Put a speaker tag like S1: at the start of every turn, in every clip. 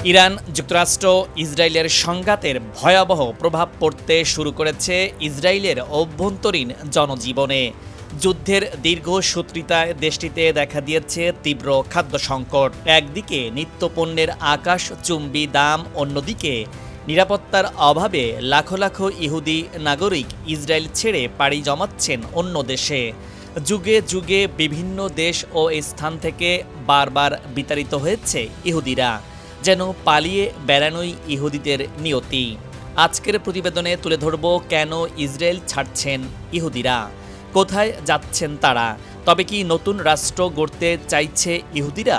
S1: Iran যুক্তরাষ্ট্র ইসরায়েলের সংঘাতের ভয়াবহ প্রভাব পড়তে শুরু করেছে ইসরায়েলের অভ্যন্তরীণ জনজীবনে। যুদ্ধের দীর্ঘসূত্রিতায় দেশটিতে দেখা দিয়েছে তীব্র খাদ্য সংকট। একদিকে নিত্যপণ্যের আকাশচুম্বী দাম, অন্যদিকে নিরাপত্তার অভাবে লাখো লাখো ইহুদি নাগরিক ইসরায়েল ছেড়ে পাড়ি জমাচ্ছেন অন্য দেশে। যুগে যুগে বিভিন্ন দেশ ও স্থান থেকে বারবার বিতাড়িত হয়েছে ইহুদিরা, যেন পালিয়ে বেড়ানোই ইহুদিদের নিয়তি। আজকের প্রতিবেদনে তুলে ধরব কেন ইসরায়েল ছাড়ছেন ইহুদিরা, কোথায় যাচ্ছেন তারা, তবে কি নতুন রাষ্ট্র গড়তে চাইছে ইহুদিরা?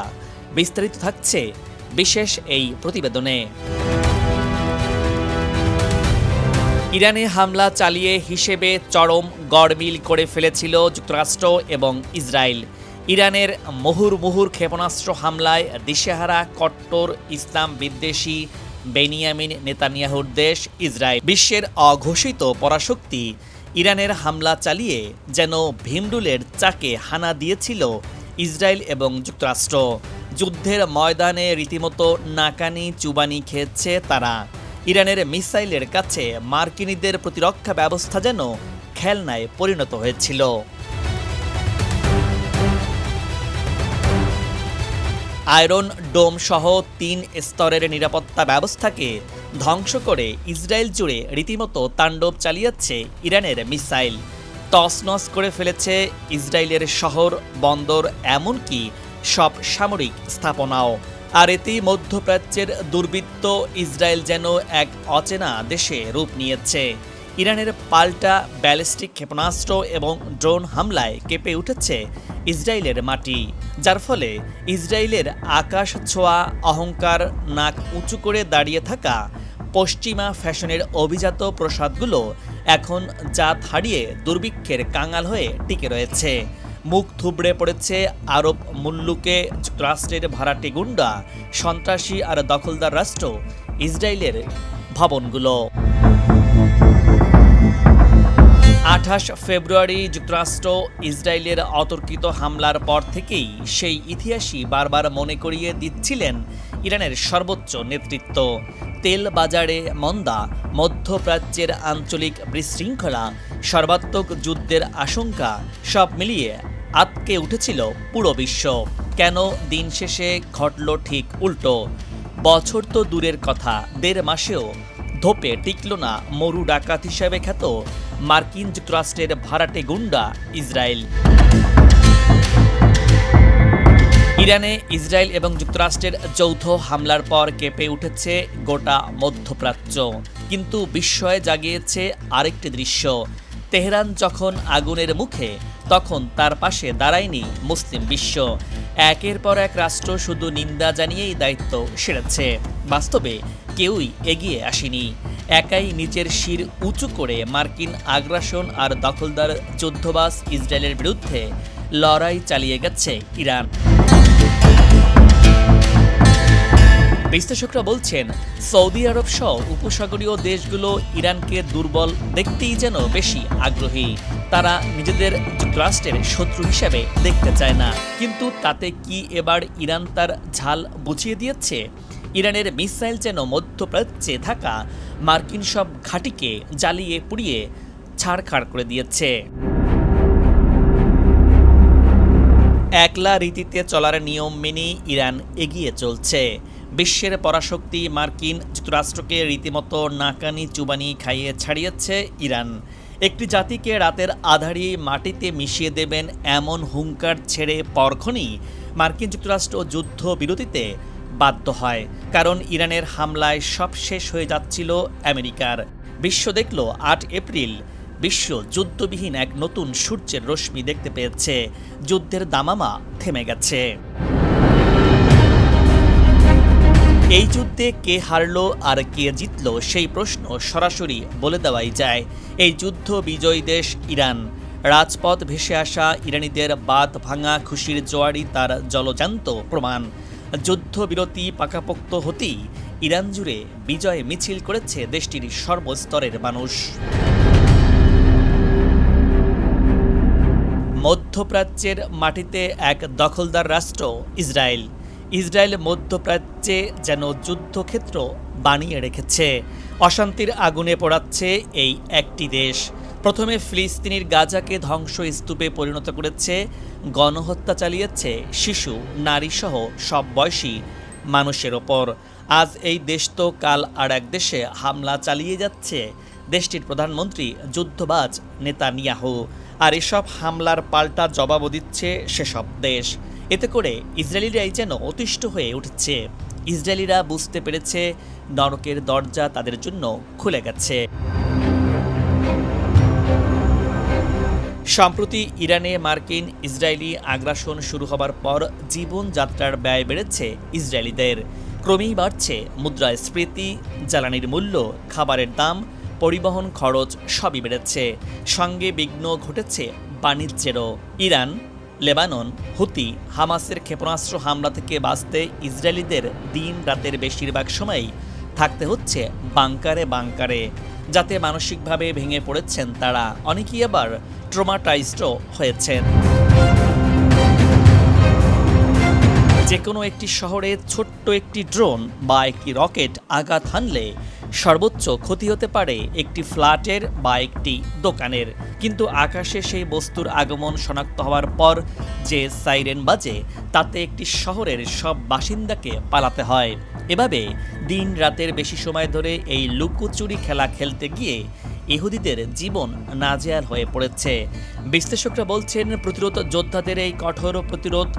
S1: বিস্তারিত থাকছে বিশেষ এই প্রতিবেদনে। ইরানে হামলা চালিয়ে হিসেবে চরম গড়মিল করে ফেলেছিল যুক্তরাষ্ট্র এবং ইসরায়েল। ইরানের মুহুর্মুহুর ক্ষেপণাস্ত্র হামলায় দিশেহারা কট্টর ইসলাম বিদ্বেষী বেনিয়ামিন নেতানিয়াহুর দেশ ইসরায়েল বিশ্বের অঘোষিত পরাশক্তি ইরানের হামলা চালিয়ে যেন ভীমরুলের চাকে হানা দিয়েছিল ইসরায়েল এবং যুক্তরাষ্ট্র। যুদ্ধের ময়দানে রীতিমতো নাকানি চুবানি খেয়েছে তারা। ইরানের মিসাইলের কাছে মার্কিনীদের প্রতিরক্ষা ব্যবস্থা যেন খেলনায় পরিণত হয়েছিল। আয়রন ডোম সহ ৩ স্তরের নিরাপত্তা ব্যবস্থাকে ধ্বংস করে ইসরায়েল জুড়ে রীতিমতো তাণ্ডব চালিয়েছে ইরানের মিসাইল। তছনছ করে ফেলেছে ইসরায়েলের শহর, বন্দর, এমনকি সব সামরিক স্থাপনাও। আর এতেই মধ্যপ্রাচ্যের দুর্বৃত্ত ইসরায়েল যেন এক অচেনা দেশে রূপ নিয়েছে। ইরানের পাল্টা ব্যালিস্টিক ক্ষেপণাস্ত্র এবং ড্রোন হামলায় কেঁপে উঠেছে ইসরায়েলের মাটি, যার ফলে ইসরায়েলের আকাশ ছোঁয়া অহংকার, নাক উঁচু করে দাঁড়িয়ে থাকা পশ্চিমা ফ্যাশনের অভিজাত প্রসাদগুলো এখন জাত হারিয়ে দুর্ভিক্ষের কাঙাল হয়ে টিকে রয়েছে। মুখ থুবড়ে পড়েছে আরব মুল্লুকে যুক্তরাষ্ট্রের ভাড়াটে গুন্ডা, সন্ত্রাসী আর দখলদার রাষ্ট্র ইসরায়েলের ভবনগুলো। ২৮ ফেব্রুয়ারি যুক্তরাষ্ট্র ইসরায়েলের অতর্কিত হামলার পর থেকেই সেই ইতিহাসই বারবার মনে করিয়ে দিচ্ছিলেন ইরানের সর্বোচ্চ নেতৃত্ব। তেল বাজারে মন্দা, মধ্যপ্রাচ্যের আঞ্চলিক বিশৃঙ্খলা, সর্বাত্মক যুদ্ধের আশঙ্কা, সব মিলিয়ে আঁতকে উঠেছিল পুরো বিশ্ব। কেন দিন শেষে ঘটল ঠিক উল্টো? বছর তো দূরের কথা, ১.৫ মাসেও ধোপে টিকল না মরু ডাকাত হিসেবে খ্যাত মার্কিন যুক্তরাষ্ট্রের ভাড়াটে গুন্ডা ইসরায়েল। ইরানে ইসরায়েল এবং যুক্তরাষ্ট্রের যৌথ হামলার পর কেঁপে উঠেছে গোটা মধ্যপ্রাচ্য, কিন্তু বিস্ময়ে জাগিয়েছে আরেকটি দৃশ্য। তেহরান যখন আগুনের মুখে, তখন তার পাশে দাঁড়ায়নি মুসলিম বিশ্ব। একের পর এক রাষ্ট্র শুধু নিন্দা জানিয়েই দায়িত্ব সেরেছে, বাস্তবে কেউই এগিয়ে আসেনি। একাই নিজের শির উঁচু করে মার্কিন আগ্রাসন আর দখলদার যুদ্ধবাজ ইসরায়েলের বিরুদ্ধে লড়াই চালিয়ে গেছে ইরান। বিশ্লেষকরা বলছেন, সৌদি আরব সহ উপসাগরীয় দেশগুলো ইরানকে দুর্বল দেখতেই যেন বেশি আগ্রহী। তারা নিজেদের যুক্তরাষ্ট্রের শত্রু হিসেবে দেখতে চায় না। কিন্তু তাতে কি এবার ইরান তার ঝাল বুঝিয়ে দিয়েছে? ইরানের মিসাইল যেন মধ্যপ্রাচ্যে থাকা মার্কিন সব ঘাঁটিকে জ্বালিয়ে পুড়িয়ে ছাড়খাড় করে দিয়েছে। একলা রীতিতে চলার নিয়ম মেনে ইরান এগিয়ে চলছে। বিশ্বের পরাশক্তি মার্কিন যুক্তরাষ্ট্রকে রীতিমতো নাকানি চুবানি খাইয়ে ছাড়িয়েছে ইরান। একটি জাতিকে রাতের আধারে মাটিতে মিশিয়ে দেবেন এমন হুঙ্কার ছেড়ে পরক্ষণেই মার্কিন যুক্তরাষ্ট্র যুদ্ধ বিরতিতে বাধ্য হয়, কারণ ইরানের হামলায় সব শেষ হয়ে যাচ্ছিল আমেরিকার। বিশ্ব দেখল ৮ এপ্রিল বিশ্ব যুদ্ধবিহীন এক নতুন সূর্যের রশ্মি দেখতে পেয়েছে। যুদ্ধের দামামা থেমে গেছে। এই যুদ্ধে কে হারলো আর কে জিতলো সেই প্রশ্ন সরাসরি বলে দেওয়াই যায়। এই যুদ্ধ বিজয়ী দেশ ইরান। রাজপথ ভেসে আসা ইরানিদের বাঁধ ভাঙা খুশির জোয়ারি তার জলজান্ত প্রমাণ। যুদ্ধবিরতি পাকাপোক্ত হতেই ইরান জুড়ে বিজয় মিছিল করেছে দেশটির সর্বস্তরের মানুষ। মধ্যপ্রাচ্যের মাটিতে এক দখলদার রাষ্ট্র ইসরায়েল। ইসরায়েল মধ্যপ্রাচ্যে যেন যুদ্ধক্ষেত্র বানিয়ে রেখেছে। অশান্তির আগুনে পোড়াচ্ছে এই একটি দেশ। প্রথমে ফিলিস্তিনির গাজাকে ধ্বংসস্তূপে পরিণত করেছে, গণহত্যা চালিয়েছে শিশু, নারীসহ সব বয়সী মানুষের ওপর। আজ এই দেশ তো কাল আর এক দেশে হামলা চালিয়ে যাচ্ছে দেশটির প্রধানমন্ত্রী যুদ্ধবাজ নেতানিয়াহু। আর এসব হামলার পাল্টা জবাবও দিচ্ছে সেসব দেশ। এতে করে ইসরায়েলিরাই যেন অতিষ্ঠ হয়ে উঠছে। ইসরায়েলিরা বুঝতে পেরেছে নরকের দরজা তাদের জন্য খুলে গেছে। সম্প্রতি ইরানে মার্কিন ইসরায়েলি আগ্রাসন শুরু হবার পর জীবনযাত্রার ব্যয় বেড়েছে ইসরায়েলিদের। ক্রমেই বাড়ছে মুদ্রাস্ফীতি, জ্বালানির মূল্য, খাবারের দাম, পরিবহন খরচ সবই বেড়েছে। সঙ্গে বিঘ্ন ঘটেছে বাণিজ্যেরও। ইরান, লেবানন, হুতি, হামাসের ক্ষেপণাস্ত্র হামলা থেকে বাঁচতে ইসরায়েলিদের দিন রাতের বেশিরভাগ সময়ই থাকতে হচ্ছে বাংকারে বাংকারে, যাতে মানসিকভাবে ভেঙে পড়েছেন তারা। অনেকেই আবার ট্রমাটাইজডও হয়েছেন। যে কোনো একটি শহরে ছোট্ট একটি ড্রোন বা একটি রকেট আঘাত হানলে সর্বোচ্চ ক্ষতি হতে পারে একটি ফ্ল্যাটের বা একটি দোকানের। কিন্তু আকাশে সেই বস্তুর আগমন শনাক্ত হওয়ার পর যে সাইরেন বাজে, তাতে একটি শহরের সব বাসিন্দাকে পালাতে হয়। এভাবে দিন রাতের বেশি সময় ধরে এই লুকোচুরি খেলা খেলতে গিয়ে ইহুদিদের জীবন নাজেহাল হয়ে পড়েছে। বিশ্লেষকরা বলছেন, প্রতিরোধ যোদ্ধাদের এই কঠোর প্রতিরোধ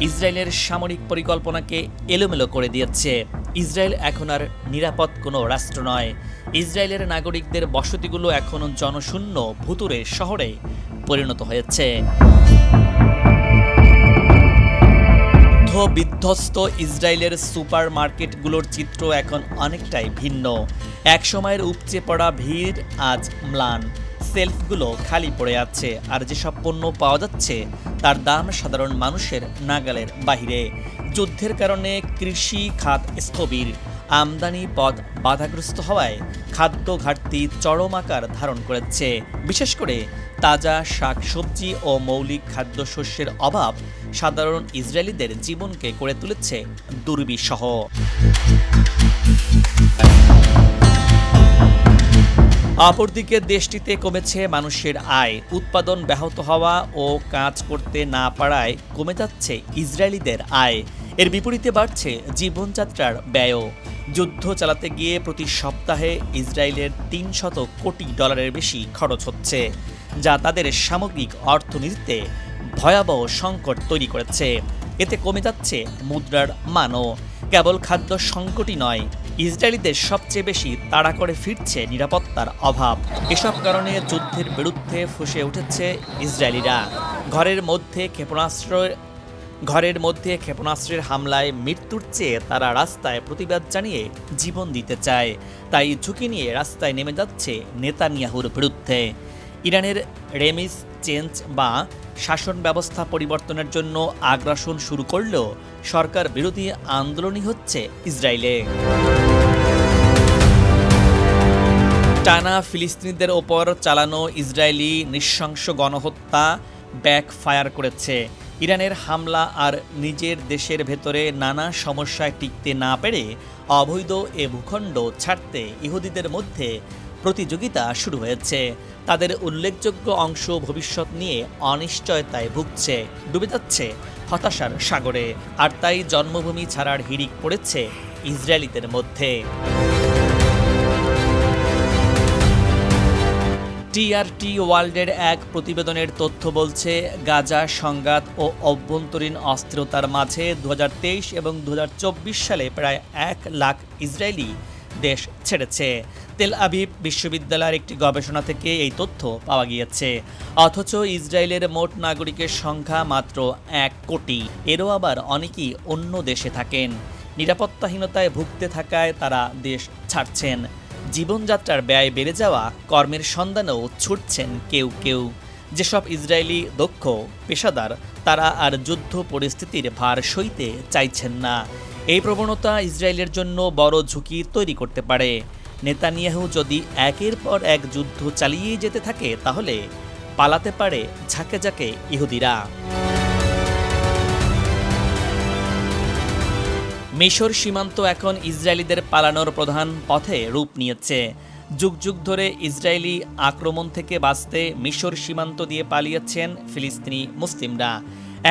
S1: ইসরায়েলের সামরিক পরিকল্পনাকে এলোমেলো করে দিয়েছে। ইসরায়েল এখন আর নিরাপদ কোনো রাষ্ট্র নয়। ইসরায়েলের নাগরিকদের বসতিগুলো এখন জনশূন্য ভুতুড়ে শহরে পরিণত হয়েছে। বিধ্বস্ত ইসরায়েলের সুপার মার্কেটগুলোর চিত্র এখন অনেকটাই ভিন্ন। এক সময়ের উপচে পড়া ভিড় আজ ম্লান। সেলফগুলো খালি পড়ে আছে, আর যেসব পণ্য পাওয়া যাচ্ছে তার দাম সাধারণ মানুষের নাগালের বাহিরে। যুদ্ধের কারণে কৃষি খাত স্থবির, আমদানি পথ বাধাগ্রস্ত হওয়ায় খাদ্য ঘাটতি চরম আকার ধারণ করেছে। বিশেষ করে তাজা শাকসবজি ও মৌলিক খাদ্যশস্যের অভাব সাধারণ ইসরায়েলিদের জীবনকে করে তুলেছে দুর্বিষহ। অপরদিকে দেশটিতে কমেছে মানুষের আয়। উৎপাদন ব্যাহত হওয়া ও কাজ করতে না পারায় কমে যাচ্ছে ইসরায়েলিদের আয়। এর বিপরীতে বাড়ছে জীবনযাত্রার ব্যয়ও। যুদ্ধ চালাতে গিয়ে প্রতি সপ্তাহে ইসরায়েলের $300 কোটি বেশি খরচ হচ্ছে, যা তাদের সামগ্রিক অর্থনীতিতে ভয়াবহ সংকট তৈরি করেছে। এতে কমে যাচ্ছে মুদ্রার মানও। কেবল খাদ্য সংকটই নয়, ইসরায়েলিদের সবচেয়ে বেশি তাড়া করে ফিরছে নিরাপত্তার অভাব। এসব কারণে যুদ্ধের বিরুদ্ধে ফুঁসে উঠেছে ইসরায়েলিরা। ঘরের মধ্যে ক্ষেপণাস্ত্রের হামলায় মৃত্যুর চেয়ে তারা রাস্তায় প্রতিবাদ জানিয়ে জীবন দিতে চায়। তাই ঝুঁকি নিয়ে রাস্তায় নেমে যাচ্ছে নেতানিয়াহুর বিরুদ্ধে। ইরানের রেমিস চেঞ্জ বা শাসন ব্যবস্থা পরিবর্তনের জন্য আগ্রাসন শুরু করলেও সরকার বিরোধী আন্দোলনই হচ্ছে ইসরায়েলে। টানা ফিলিস্তিনিদের ওপর চালানো ইসরায়েলি নৃশংস গণহত্যা ব্যাকফায়ার করেছে। ইরানের হামলা আর নিজের দেশের ভেতরে নানা সমস্যায় টিকতে না পেরে অবৈধ এ ভূখণ্ড ছাড়তে ইহুদিদের মধ্যে প্রতিযোগিতা শুরু হয়েছে। তাদের উল্লেখযোগ্য অংশ ভবিষ্যৎ নিয়ে অনিশ্চয়তায় ভুগছে, ডুবে যাচ্ছে হতাশার সাগরে। আর তাই জন্মভূমি ছাড়ার হিড়িক পড়েছে ইসরায়েলিদের মধ্যে। টিআরটি ওয়ার্ল্ডের এক প্রতিবেদনের তথ্য বলছে, গাজা সংঘাত ও অভ্যন্তরীণ অস্থিরতার মাঝে 2023 এবং 2024 সালে প্রায় 1 লাখ ইসরায়েলি দেশ ছেড়েছে। তেল আভিভ বিশ্ববিদ্যালয়ের একটি গবেষণা থেকে এই তথ্য পাওয়া গিয়েছে। অথচ ইসরায়েলের মোট নাগরিকের সংখ্যা মাত্র 1 কোটি। এরও আবার অনেকেই অন্য দেশে থাকেন। নিরাপত্তাহীনতায় ভুগতে থাকায় তারা দেশ ছাড়ছেন। জীবনযাত্রার ব্যয় বেড়ে যাওয়া, কর্মের সন্ধানেও ছুটছেন কেউ কেউ। যেসব ইসরায়েলি দক্ষ পেশাদার, তারা আর যুদ্ধ পরিস্থিতির ভার সইতে চাইছেন না। এই প্রবণতা ইসরায়েলের জন্য বড় ঝুঁকি তৈরি করতে পারে। নেতানিয়াহু যদি একের পর এক যুদ্ধ চালিয়ে যেতে থাকে, তাহলে পালাতে পারে ঝাঁকে ঝাঁকে ইহুদিরা। মিশর সীমান্ত এখন ইসরায়েলিদের পালানোর প্রধান পথে রূপ নিয়েছে। যুগ যুগ ধরে ইসরায়েলি আক্রমণ থেকে বাঁচতে মিশর সীমান্ত দিয়ে পালিয়েছেন ফিলিস্তিনি মুসলিমরা।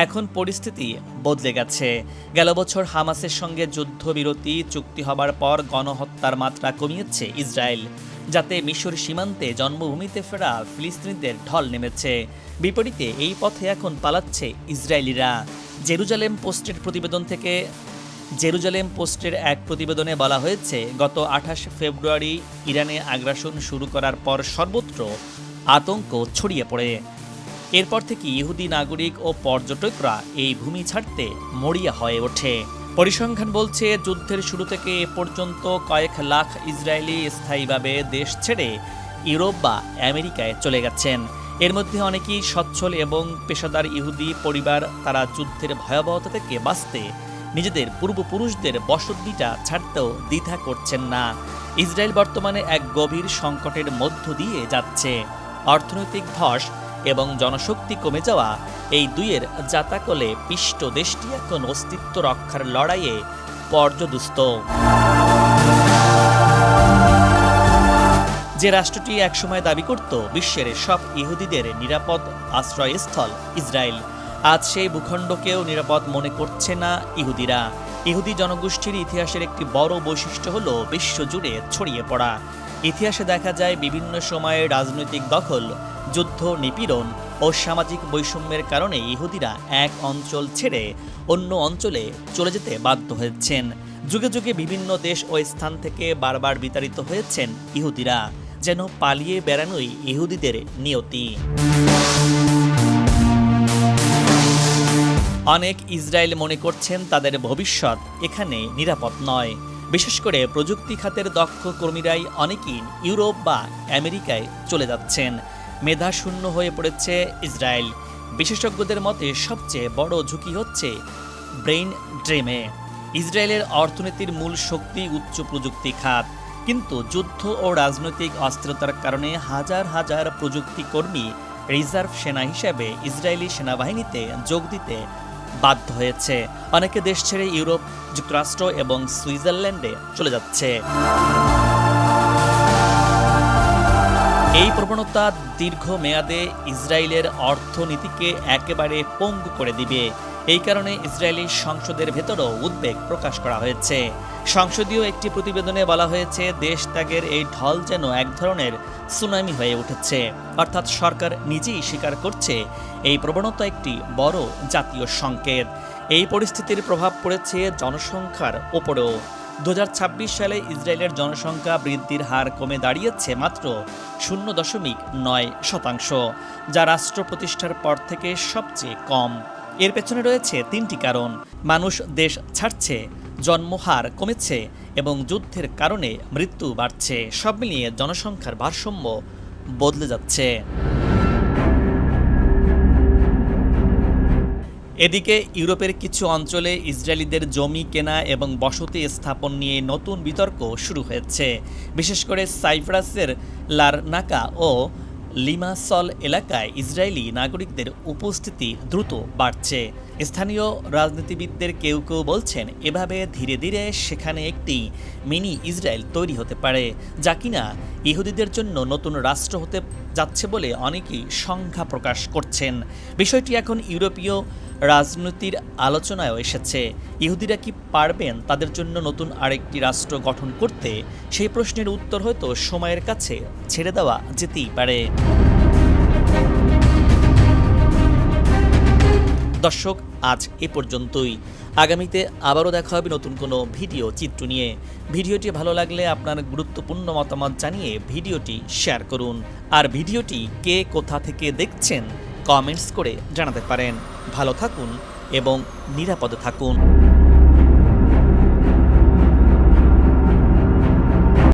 S1: এখন পরিস্থিতি বদলে গেছে। গেল বছর হামাসের সঙ্গে যুদ্ধবিরতি চুক্তি হবার পর গণহত্যার মাত্রা কমিয়েছে ইসরায়েল, যাতে মিশর সীমান্তে জন্মভূমিতে ফেরা ফিলিস্তিনিদের ঢল নেমেছে। বিপরীতে এই পথে এখন পালাচ্ছে ইসরায়েলিরা। জেরুজালেম পোস্টের এক প্রতিবেদনে বলা হয়েছে, গত 28 ফেব্রুয়ারি ইরানে আগ্রাসন শুরু করার পর সর্বত্র আতঙ্ক ছড়িয়ে পড়ে। এরপর থেকে ইহুদি নাগরিক ও পর্যটকরা এই ভূমি ছাড়তে মরিয়া হয়ে ওঠে। পরিসংখ্যান বলছে, যুদ্ধের শুরু থেকে এ পর্যন্ত কয়েক লাখ ইসরায়েলি স্থায়ীভাবে দেশ ছেড়ে ইউরোপ বা আমেরিকায় চলে গেছেন। এর মধ্যে অনেকেই সচ্ছল এবং পেশাদার ইহুদি পরিবার। তারা যুদ্ধের ভয়াবহতা থেকে বাঁচতে নিজেদের পূর্বপুরুষদের বসতভিটা ছাড়তেও দ্বিধা করছেন না। ইসরায়েল বর্তমানে এক গভীর সংকটের মধ্য দিয়ে যাচ্ছে। অর্থনৈতিক ধস এবং জনশক্তি কমে যাওয়া, এই দুইয়ের জাতাকলে পিষ্ট দেশটি এখন অস্তিত্ব রক্ষার লড়াইয়ে পর্যদুস্ত। যে রাষ্ট্রটি একসময় দাবি করত বিশ্বের সব ইহুদিদের নিরাপদ আশ্রয়স্থল ইসরায়েল, আজ সেই ভূখণ্ডকেও নিরাপদ মনে করছে না ইহুদিরা। ইহুদি জনগোষ্ঠীর ইতিহাসের একটি বড় বৈশিষ্ট্য হল বিশ্বজুড়ে ছড়িয়ে পড়া। ইতিহাসে দেখা যায় বিভিন্ন সময়ে রাজনৈতিক দখল, যুদ্ধ, নিপীড়ন ও সামাজিক বৈষম্যের কারণে ইহুদিরা এক অঞ্চল ছেড়ে অন্য অঞ্চলে চলে যেতে বাধ্য হয়েছেন। যুগে যুগে বিভিন্ন দেশ ও স্থান থেকে বারবার বিতাড়িত হয়েছেন ইহুদিরা, যেন পালিয়ে বেড়ানোই ইহুদিদের নিয়তি। অনেক ইসরায়েল মনে করছেন তাদের ভবিষ্যৎ এখানে নিরাপদ নয়। বিশেষ করে প্রযুক্তি খাতের দক্ষ কর্মীরাই অনেকেই ইউরোপ বা আমেরিকায় চলে যাচ্ছেন। মেধাশূন্য হয়ে পড়েছে ইসরায়েল। বিশেষজ্ঞদের মতে সবচেয়ে বড় ঝুঁকি হচ্ছে ব্রেইন ড্রেমে। ইসরায়েলের অর্থনীতির মূল শক্তি উচ্চ প্রযুক্তি খাত, কিন্তু যুদ্ধ ও রাজনৈতিক অস্থিরতার কারণে হাজার হাজার প্রযুক্তি কর্মী রিজার্ভ সেনা হিসেবে ইসরায়েলি সেনাবাহিনীতে যোগ দিতে বাধ্য হয়েছে। অনেকে দেশ ছেড়ে ইউরোপ, যুক্তরাষ্ট্র এবং সুইজারল্যান্ডে চলে যাচ্ছে। এই প্রবণতা দীর্ঘমেয়াদে ইসরায়েলের অর্থনীতিকে একেবারে পঙ্গু করে দিবে। এই কারণে ইসরায়েলি সংসদের ভেতরও উদ্বেগ প্রকাশ করা হয়েছে। সংসদীয় একটি প্রতিবেদনে বলা হয়েছে, দেশ ত্যাগের এই ঢল যেন এক ধরনের সুনামি হয়ে উঠেছে। অর্থাৎ সরকার নিজেই স্বীকার করছে এই প্রবণতা একটি বড় জাতীয় সংকেত। এই পরিস্থিতির প্রভাব পড়েছে জনসংখ্যার ওপরেও। 2026 সালে ইসরায়েলের জনসংখ্যা বৃদ্ধির হার কমে দাঁড়িয়েছে মাত্র 0.9%, যা রাষ্ট্র প্রতিষ্ঠার পর থেকে সবচেয়ে কম। এর পেছনে রয়েছে 3টি কারণ: মানুষ দেশ ছাড়ছে, জন্মহার কমেছে এবং যুদ্ধের কারণে মৃত্যু বাড়ছে। সব মিলিয়ে জনসংখ্যার ভারসাম্য বদলে যাচ্ছে। এদিকে ইউরোপের কিছু অঞ্চলে ইসরায়েলিদের জমি কেনা এবং বসতি স্থাপন নিয়ে নতুন বিতর্ক শুরু হয়েছে। বিশেষ করে সাইপ্রাসের লারনাকা ও লিমাসল এলাকায় ইসরায়েলি নাগরিকদের উপস্থিতি দ্রুত বাড়ছে। স্থানীয় রাজনীতিবিদদের কেউ কেউ বলছেন, এভাবে ধীরে ধীরে সেখানে একটি মিনি ইসরায়েল তৈরি হতে পারে, যা কিনা ইহুদিদের জন্য নতুন রাষ্ট্র হতে যাচ্ছে বলে অনেকেই সংখ্যা প্রকাশ করছেন। বিষয়টি এখন ইউরোপীয় রাজনীতির আলোচনায়ও এসেছে। ইহুদিরা কি পারবেন তাদের জন্য নতুন আরেকটি রাষ্ট্র গঠন করতে? সেই প্রশ্নের উত্তর হয়তো সময়ের কাছে ছেড়ে দেওয়া যেতেই পারে। দর্শক, আজ এ পর্যন্তই। আগামীতে আবারও দেখা হবে নতুন কোনো ভিডিও চিত্র নিয়ে। ভিডিওটি ভালো লাগলে আপনার গুরুত্বপূর্ণ মতামত জানিয়ে ভিডিওটি শেয়ার করুন। আর ভিডিওটি কে কোথা থেকে দেখছেন কমেন্টস করে জানাতে পারেন। ভালো থাকুন এবং নিরাপদে থাকুন।